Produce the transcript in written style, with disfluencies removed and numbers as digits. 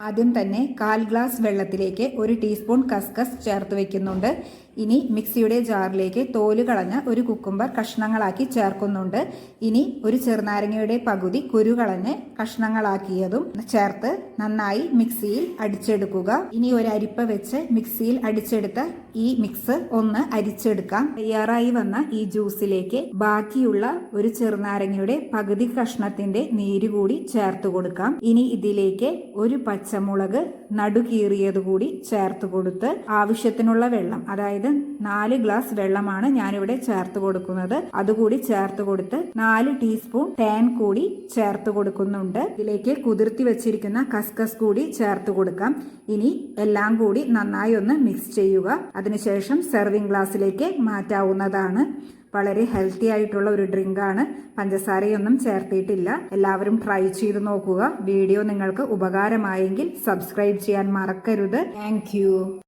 ആദ്യം തന്നെ 1/4 ഗ്ലാസ് വെള്ളത്തിലേക്ക് 1 ടീസ്പൂൺ കസ്കസ് ചേർത്ത് വെക്കുന്നുണ്ട്. ഇനി മിക്സിയുടെ ജാറിലേക്ക് തോല് കളഞ്ഞ ഒരു കുക്കുംബർ കഷ്ണങ്ങളാക്കി ചേർക്കുന്നുണ്ട്. ഇനി ഒരു ചെറുനാരങ്ങയുടെ പകുതി കുരു കളഞ്ഞ് കഷ്ണങ്ങളാക്കിയതും ചേർത്ത് നന്നായി മിക്സിയിൽ അടിച്ചെടുക്കുക. ഇനി ഒരു അരിപ്പ വെച്ച് മിക്സിയിൽ അടിച്ചെടുത്ത ഈ മിക്സ് ഒന്ന് അരിച്ചെടുക്കാം. തയ്യാറായി വന്ന ഈ ജ്യൂസിലേക്ക് ബാക്കിയുള്ള ഒരു ചെറുനാരങ്ങയുടെ പകുതി കഷ്ണത്തിന്റെ നീര് കൂടി ചേർത്ത് കൊടുക്കാം. ഇനി ഇതിലേക്ക് ഒരു പച്ചമുളക് നടുകീറിയത് കൂടി ചേർത്ത് കൊടുത്ത് ആവശ്യത്തിനുള്ള വെള്ളം, അതായത് 4 ഗ്ലാസ് വെള്ളമാണ് ഞാനിവിടെ ചേർത്ത് കൊടുക്കുന്നത്. അതുകൂടി ചേർത്ത് കൊടുത്ത് 4 ടീസ്പൂൺ തേൻ കൂടി ചേർത്ത് കൊടുക്കുന്നുണ്ട്. ഇതിലേക്ക് കുതിർത്തി വെച്ചിരിക്കുന്ന കസ്കസ് കൂടി ചേർത്ത് കൊടുക്കാം. ഇനി എല്ലാം കൂടി നന്നായി ഒന്ന് മിക്സ് ചെയ്യുക. അതിനുശേഷം സെർവിംഗ് ഗ്ലാസ്സിലേക്ക് മാറ്റാവുന്നതാണ്. വളരെ ഹെൽത്തി ആയിട്ടുള്ള ഒരു ഡ്രിങ്കാണ്. പഞ്ചസാരയൊന്നും ചേർത്തിട്ടില്ല. എല്ലാവരും ട്രൈ ചെയ്ത് നോക്കുക. വീഡിയോ നിങ്ങൾക്ക് ഉപകാരമായെങ്കിൽ സബ്സ്ക്രൈബ് ചെയ്യാൻ മറക്കരുത്. താങ്ക്